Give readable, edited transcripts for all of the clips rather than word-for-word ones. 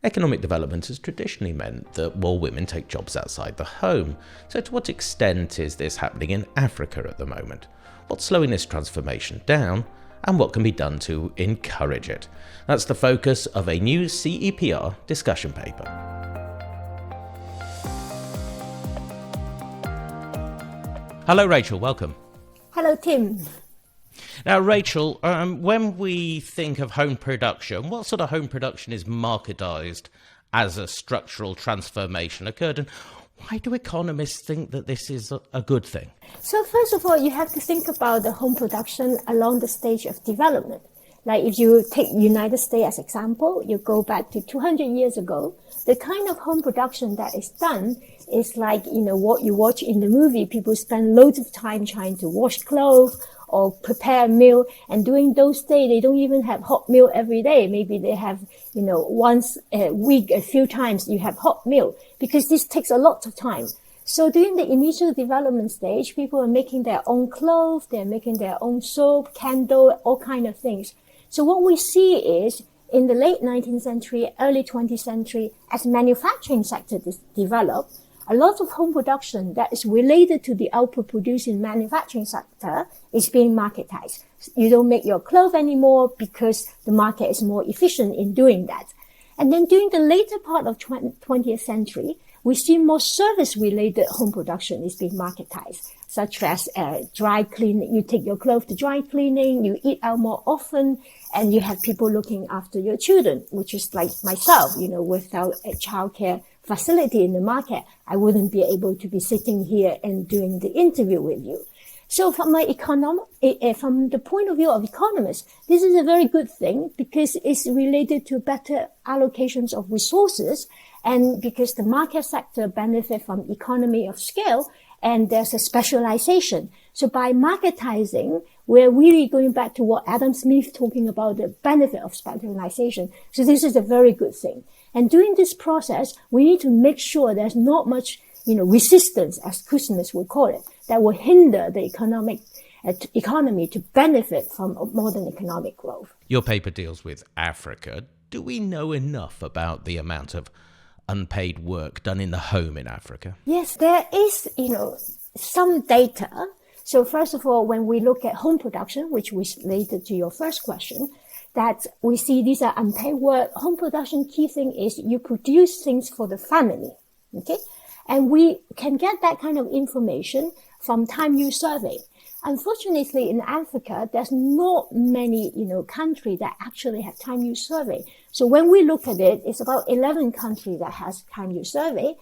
Economic development has traditionally meant that more women take jobs outside the home. So to what extent is this happening in Africa at the moment? What's slowing this transformation down? And what can be done to encourage it? That's the focus of a new CEPR discussion paper. Hello Rachel, welcome. Hello Tim. Now Rachel, when we think of home production, what sort of home production is marketized as a structural transformation occurred, and why do economists think that this is a good thing? So first of all, you have to think about the home production along the stage of development. Like if you take United States as example, you go back to 200 years ago, the kind of home production that is done is like, what you watch in the movie. People spend loads of time trying to wash clothes or prepare a meal. And during those days, they don't even have hot meal every day. Maybe they have, once a week, a few times you have hot meal, because this takes a lot of time. So during the initial development stage, people are making their own clothes, they're making their own soap, candle, all kind of things. So what we see is in the late 19th century, early 20th century, as manufacturing sector developed, a lot of home production that is related to the output produced in manufacturing sector is being marketized. You don't make your clothes anymore because the market is more efficient in doing that. And then during the later part of 20th century, we see more service-related home production is being marketized, such as dry cleaning. You take your clothes to dry cleaning, you eat out more often, and you have people looking after your children, which is like myself, without a childcare facility in the market, I wouldn't be able to be sitting here and doing the interview with you. So from the point of view of economists, this is a very good thing because it's related to better allocations of resources, and because the market sector benefit from economy of scale, and there's a specialization. So by marketizing, we're really going back to what Adam Smith talking about, the benefit of specialization. So this is a very good thing. And during this process, we need to make sure there's not much, resistance, as Christmas would call it, that will hinder the economy to benefit from modern economic growth. Your paper deals with Africa. Do we know enough about the amount of unpaid work done in the home in Africa? Yes, there is, some data. So first of all, when we look at home production, which was related to your first question, that we see these are unpaid work. Home production key thing is you produce things for the family, okay? And we can get that kind of information from time use survey. Unfortunately, in Africa, there's not many, countries that actually have time use survey. So when we look at it, it's about 11 countries that has time use survey.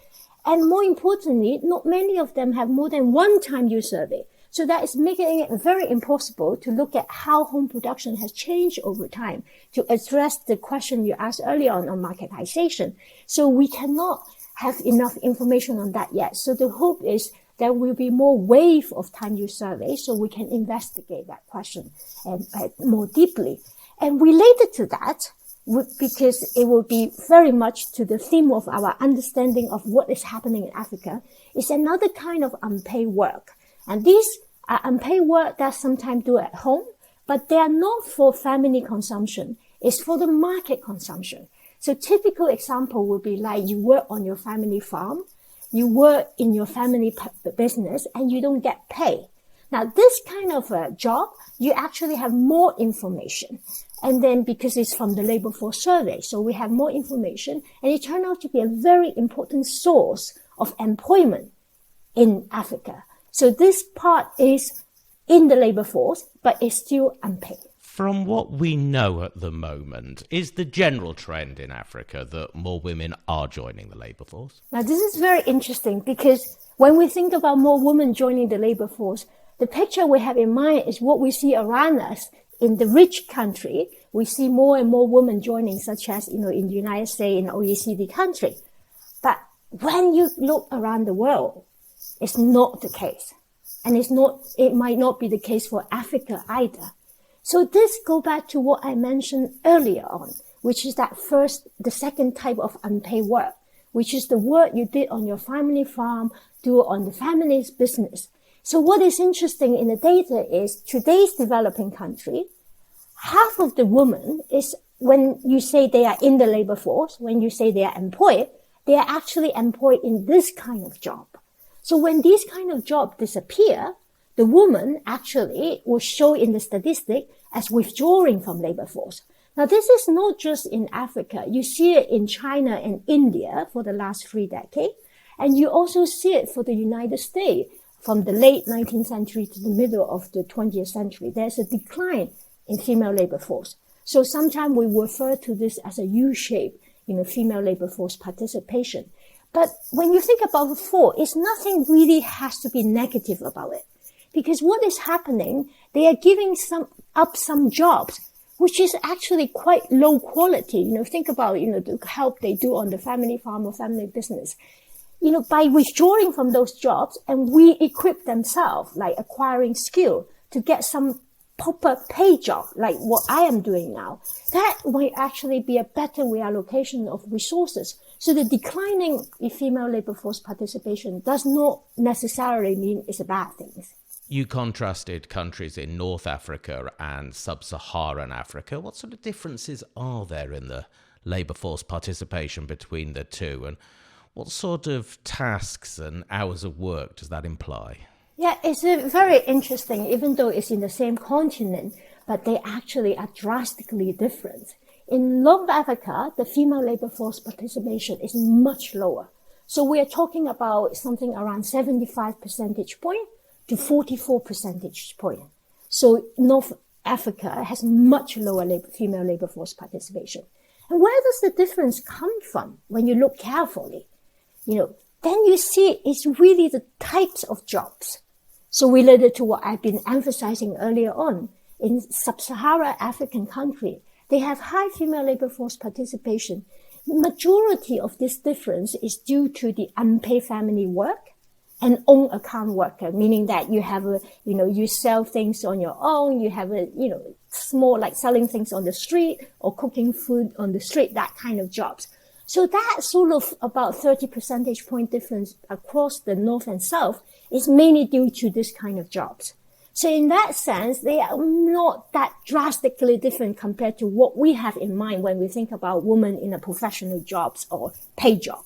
And more importantly, not many of them have more than one time use survey. So that is making it very impossible to look at how home production has changed over time to address the question you asked earlier on marketization. So we cannot have enough information on that yet. So the hope is there will be more wave of time use surveys so we can investigate that question more deeply. And related to that, because it will be very much to the theme of our understanding of what is happening in Africa, is another kind of unpaid work. And these are unpaid work that sometimes do at home, but they are not for family consumption. It's for the market consumption. So typical example would be like you work on your family farm, you work in your family business, and you don't get paid. Now, this kind of a job, you actually have more information. And then because it's from the labor force survey, so we have more information, and it turned out to be a very important source of employment in Africa. So this part is in the labor force, but it's still unpaid. From what we know at the moment, is the general trend in Africa that more women are joining the labour force? Now, this is very interesting because when we think about more women joining the labour force, the picture we have in mind is what we see around us in the rich country. We see more and more women joining, such as, in the United States, in OECD country. But when you look around the world, it's not the case. And it might not be the case for Africa either. So this go back to what I mentioned earlier on, which is the second type of unpaid work, which is the work you did on your family farm, do on the family's business. So what is interesting in the data is today's developing country, half of the women is when you say they are in the labor force, when you say they are employed, they are actually employed in this kind of job. So when these kind of jobs disappear, the woman actually will show in the statistic as withdrawing from labor force. Now, this is not just in Africa. You see it in China and India for the last 3 decades. And you also see it for the United States from the late 19th century to the middle of the 20th century. There's a decline in female labor force. So sometimes we refer to this as a U-shape, female labor force participation. But when you think about before, it's nothing really has to be negative about it. Because what is happening, they are giving up some jobs, which is actually quite low quality. Think about, the help they do on the family farm or family business. By withdrawing from those jobs and re-equip themselves, like acquiring skill to get some proper pay job, like what I am doing now, that might actually be a better reallocation of resources. So the declining female labor force participation does not necessarily mean it's a bad thing. You contrasted countries in North Africa and sub-Saharan Africa. What sort of differences are there in the labour force participation between the two? And what sort of tasks and hours of work does that imply? Yeah, it's very interesting, even though it's in the same continent, but they actually are drastically different. In North Africa, the female labor force participation is much lower. So we are talking about something around 75 percentage point to 44 percentage point. So North Africa has much lower female labor force participation. And where does the difference come from when you look carefully? Then you see it's really the types of jobs. So related to what I've been emphasizing earlier on, in sub-Saharan African country, they have high female labor force participation. The majority of this difference is due to the unpaid family work and own account worker, meaning that you have you sell things on your own, you have small, like selling things on the street or cooking food on the street, that kind of jobs. So that sort of about 30 percentage point difference across the North and South is mainly due to this kind of jobs. So in that sense, they are not that drastically different compared to what we have in mind when we think about women in a professional jobs or paid job.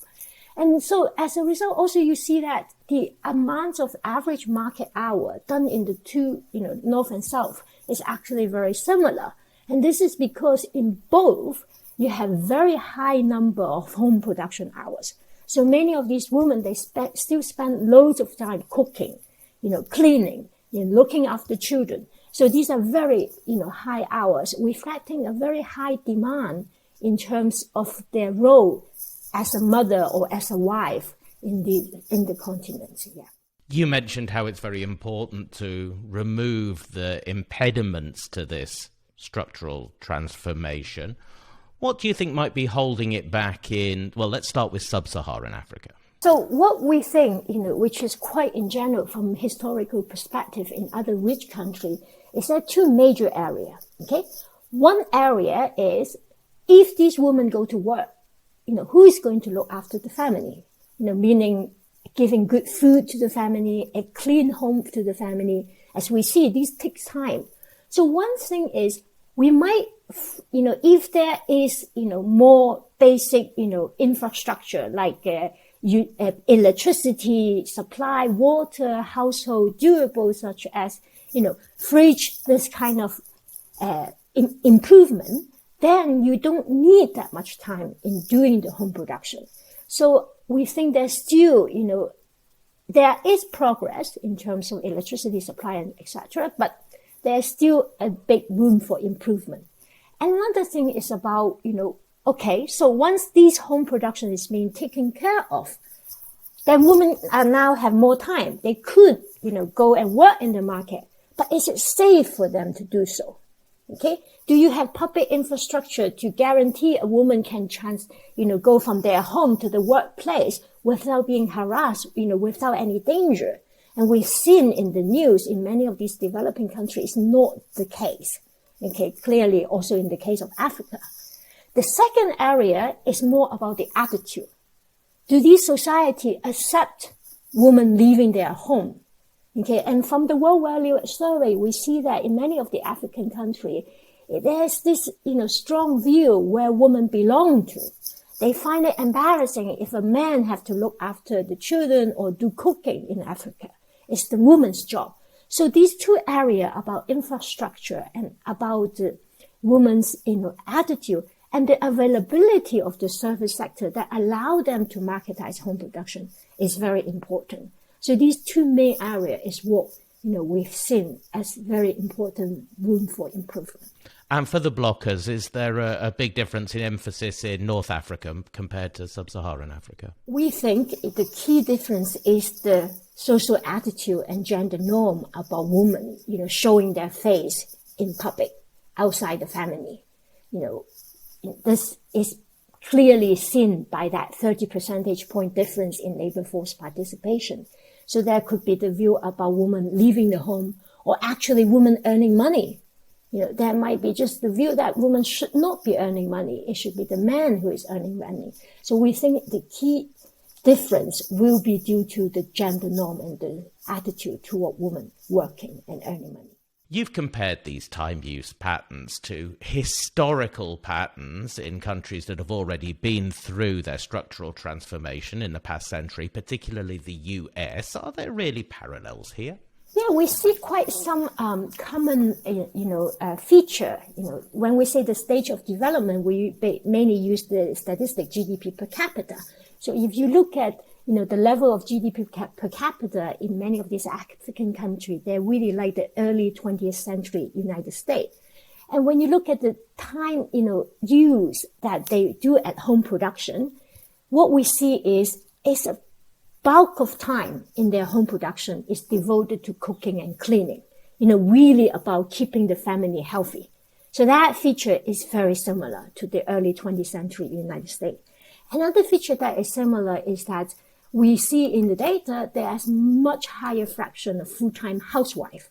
And so as a result, also you see that the amount of average market hour done in the two, North and South is actually very similar. And this is because in both, you have very high number of home production hours. So many of these women, they still spend loads of time cooking, cleaning, looking after children. So these are very, high hours, reflecting a very high demand in terms of their role as a mother or as a wife in the continent. Yeah. You mentioned how it's very important to remove the impediments to this structural transformation. What do you think might be holding it back let's start with sub-Saharan Africa. So what we think, which is quite in general from historical perspective in other rich countries, is there are two major areas, okay? One area is if these women go to work, who is going to look after the family? Meaning giving good food to the family, a clean home to the family. As we see, this takes time. So one thing is we might, if there is, more basic, infrastructure like electricity, supply, water, household durables such as, fridge, this kind of improvement, then you don't need that much time in doing the home production. So we think there's still, there is progress in terms of electricity supply and etc., but there's still a big room for improvement. Another thing is about, okay, so once this home production is being taken care of, then women now have more time. They could, go and work in the market, but is it safe for them to do so? Okay. Do you have public infrastructure to guarantee a woman can go from their home to the workplace without being harassed, without any danger? And we've seen in the news in many of these developing countries, it's not the case. Okay. Clearly also in the case of Africa. The second area is more about the attitude. Do these society accept women leaving their home? Okay, and from the World Value Survey, we see that in many of the African countries, there's this, strong view where women belong to. They find it embarrassing if a man have to look after the children or do cooking in Africa. It's the woman's job. So these two areas about infrastructure and about women's, attitude and the availability of the service sector that allow them to marketize home production is very important. So these two main areas is what, we've seen as very important room for improvement. And for the blockers, is there a big difference in emphasis in North Africa compared to Sub-Saharan Africa? We think the key difference is the social attitude and gender norm about women, showing their face in public, outside the family. This is clearly seen by that 30 percentage point difference in labor force participation. So there could be the view about women leaving the home or actually women earning money. There might be just the view that women should not be earning money. It should be the man who is earning money. So we think the key difference will be due to the gender norm and the attitude toward women working and earning money. You've compared these time use patterns to historical patterns in countries that have already been through their structural transformation in the past century, particularly the US. Are there really parallels here? Yeah, we see quite some common, feature. When we say the stage of development, we mainly use the statistic GDP per capita. So if you look at, the level of GDP per capita in many of these African countries, they're really like the early 20th century United States. And when you look at the time, use that they do at home production, what we see is a bulk of time in their home production is devoted to cooking and cleaning, really about keeping the family healthy. So that feature is very similar to the early 20th century United States. Another feature that is similar is that we see in the data there's much higher fraction of full-time housewife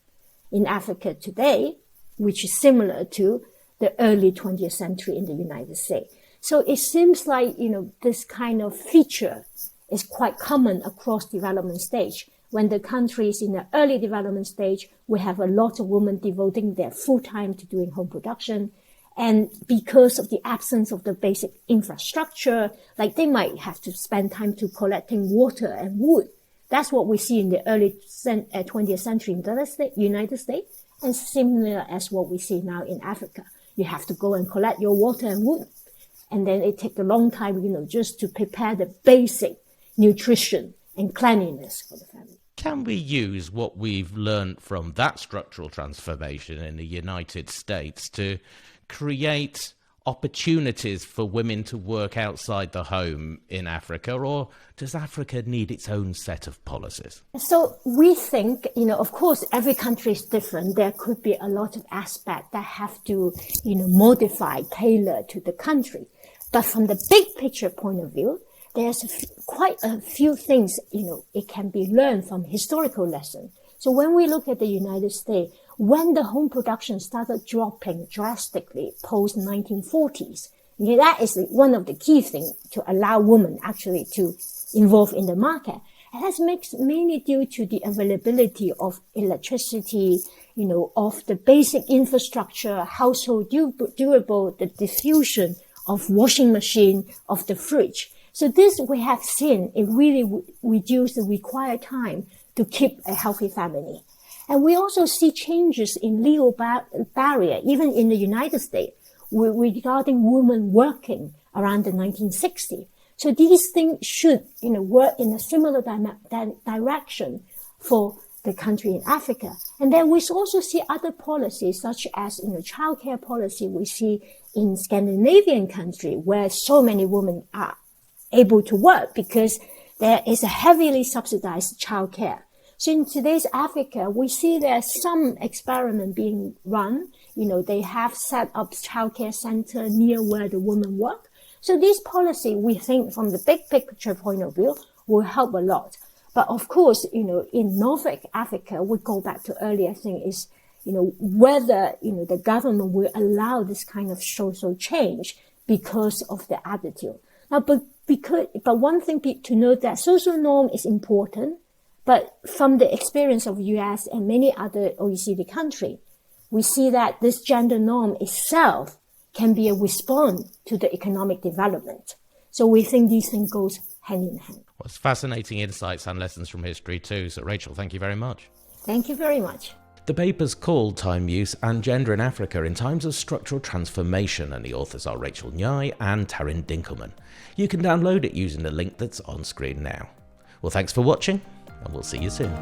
in Africa today, which is similar to the early 20th century in the United States. So it seems like, this kind of feature is quite common across development stage. When the countries in the early development stage, we have a lot of women devoting their full time to doing home production. And because of the absence of the basic infrastructure, like they might have to spend time to collecting water and wood. That's what we see in the early 20th century in the United States, and similar as what we see now in Africa. You have to go and collect your water and wood. And then it takes a long time, just to prepare the basic nutrition and cleanliness for the family. Can we use what we've learned from that structural transformation in the United States to create opportunities for women to work outside the home in Africa, or does Africa need its own set of policies? So we think, of course, every country is different. There could be a lot of aspects that have to, modify, tailor to the country. But from the big picture point of view, there's quite a few things, it can be learned from historical lessons. So when we look at the United States, when the home production started dropping drastically post 1940s, that is one of the key things to allow women actually to involve in the market. And that's mainly due to the availability of electricity, of the basic infrastructure, household durable, the diffusion of washing machine, of the fridge. So this we have seen, it really reduced the required time to keep a healthy family. And we also see changes in legal barrier, even in the United States, regarding women working around the 1960s. So these things should, work in a similar direction for the country in Africa. And then we also see other policies, such as, childcare policy we see in Scandinavian country, where so many women are able to work because there is a heavily subsidized childcare. So in today's Africa, we see there's some experiment being run. They have set up childcare center near where the women work. So this policy, we think from the big picture point of view, will help a lot. But of course, in North Africa, we go back to earlier thing is, whether, the government will allow this kind of social change because of the attitude. Now, but one thing to note that social norm is important, but from the experience of US and many other OECD countries, we see that this gender norm itself can be a response to the economic development. So we think these things goes hand in hand. Well, it's fascinating insights and lessons from history too. So Rachel, thank you very much. Thank you very much. The paper's called Time Use and Gender in Africa in Times of Structural Transformation, and the authors are Rachel Nyai and Taryn Dinkelman. You can download it using the link that's on screen now. Well, thanks for watching, and we'll see you soon.